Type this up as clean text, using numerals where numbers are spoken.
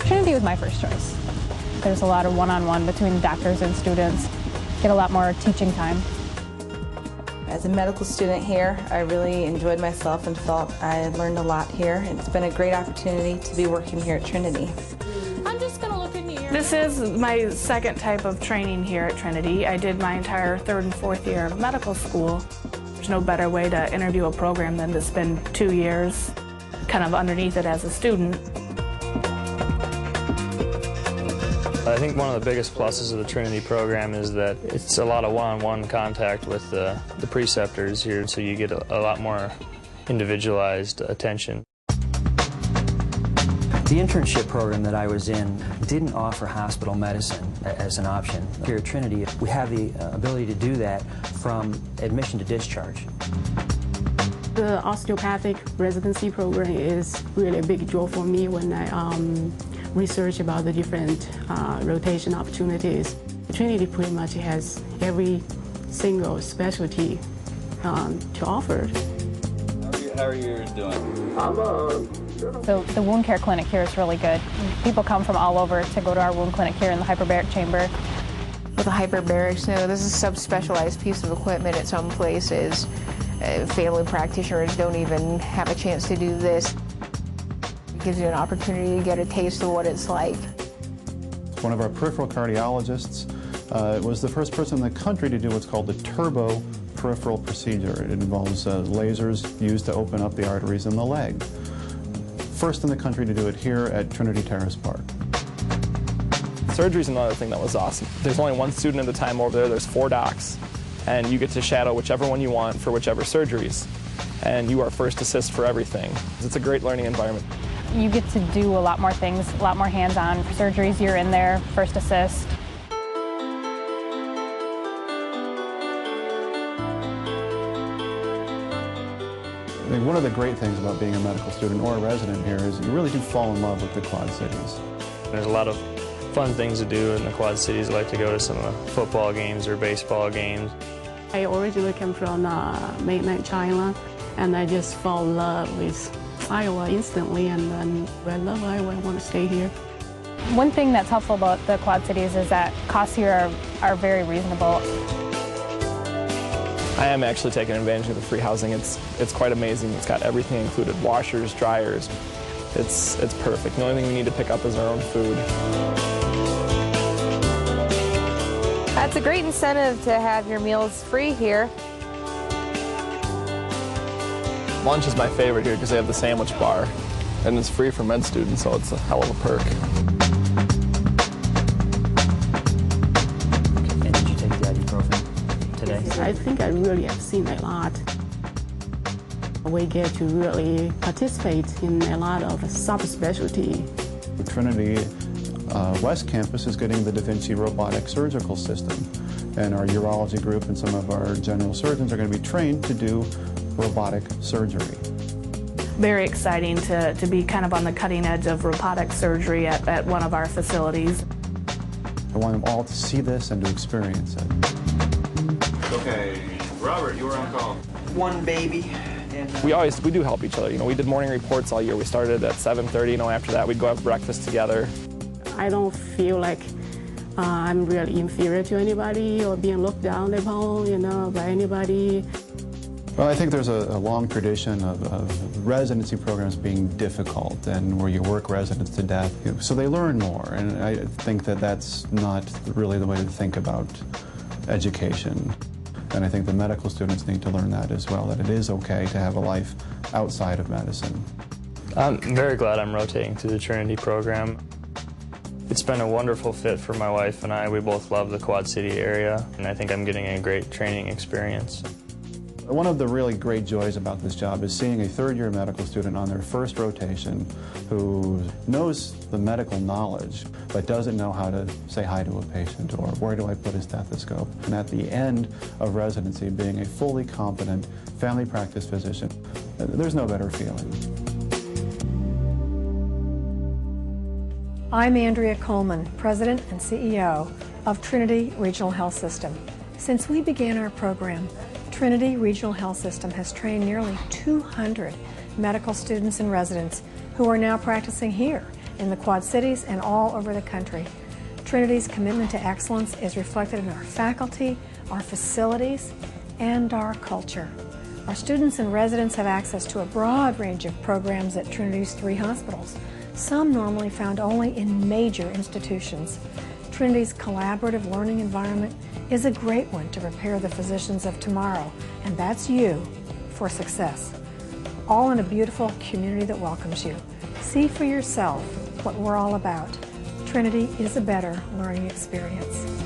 Trinity was my first choice. There's a lot of one-on-one between doctors and students. Get a lot more teaching time. As a medical student here, I really enjoyed myself and felt I learned a lot here. It's been a great opportunity to be working here at Trinity. I'm just going to look in here. This is my second type of training here at Trinity. I did my entire third and fourth year of medical school. There's no better way to interview a program than to spend 2 years kind of underneath it as a student. I think one of the biggest pluses of the Trinity program is that it's a lot of one-on-one contact with the preceptors here, so you get a lot more individualized attention. The internship program that I was in didn't offer hospital medicine as an option. Here at Trinity, we have the ability to do that from admission to discharge. The osteopathic residency program is really a big draw for me when I research about the different rotation opportunities. Trinity pretty much has every single specialty to offer. How are you doing? So the wound care clinic here is really good. People come from all over to go to our wound clinic here in the hyperbaric chamber. With the hyperbarics, this is a sub-specialized piece of equipment at some places. Family practitioners don't even have a chance to do this. It gives you an opportunity to get a taste of what it's like. One of our peripheral cardiologists was the first person in the country to do what's called the turbo peripheral procedure. It involves lasers used to open up the arteries in the leg. First in the country to do it here at Trinity Terrace Park. Surgery is another thing that was awesome. There's only one student at a time over there. There's 4 docs, and you get to shadow whichever one you want for whichever surgeries. And you are first assist for everything. It's a great learning environment. You get to do a lot more things, a lot more hands-on. For surgeries, you're in there, first assist. I think one of the great things about being a medical student or a resident here is you really do fall in love with the Quad Cities. There's a lot of fun things to do in the Quad Cities. I like to go to some of the football games or baseball games. I originally came from mainland China, and I just fell in love with Iowa instantly, and then I love Iowa. I want to stay here. One thing that's helpful about the Quad Cities is that costs here are very reasonable. I am actually taking advantage of the free housing. It's quite amazing. It's got everything included: washers, dryers. It's perfect. The only thing we need to pick up is our own food. That's a great incentive to have your meals free here. Lunch is my favorite here because they have the sandwich bar, and it's free for med students, so it's a hell of a perk. And did you take the ibuprofen today? I think I really have seen a lot. We get to really participate in a lot of subspecialty. The Trinity West Campus is getting the Da Vinci robotic surgical system, and our urology group and some of our general surgeons are going to be trained to do robotic surgery. Very exciting to be kind of on the cutting edge of robotic surgery at one of our facilities. I want them all to see this and to experience it. Okay, Robert, you were on call. One baby. We do help each other. We did morning reports all year. We started at 7:30. After that, we'd go have breakfast together. I don't feel like I'm really inferior to anybody or being looked down upon, by anybody. Well, I think there's a long tradition of residency programs being difficult and where you work residents to death, so they learn more. And I think that that's not really the way to think about education. And I think the medical students need to learn that as well, that it is okay to have a life outside of medicine. I'm very glad I'm rotating through the Trinity program. It's been a wonderful fit for my wife and I. We both love the Quad City area, and I think I'm getting a great training experience. One of the really great joys about this job is seeing a third-year medical student on their first rotation who knows the medical knowledge but doesn't know how to say hi to a patient or where do I put a stethoscope. And at the end of residency, being a fully competent family practice physician, there's no better feeling. I'm Andrea Coleman, President and CEO of Trinity Regional Health System. Since we began our program, Trinity Regional Health System has trained nearly 200 medical students and residents who are now practicing here in the Quad Cities and all over the country. Trinity's commitment to excellence is reflected in our faculty, our facilities, and our culture. Our students and residents have access to a broad range of programs at Trinity's 3 hospitals, some normally found only in major institutions. Trinity's collaborative learning environment is a great one to prepare the physicians of tomorrow, and that's you, for success. All in a beautiful community that welcomes you. See for yourself what we're all about. Trinity is a better learning experience.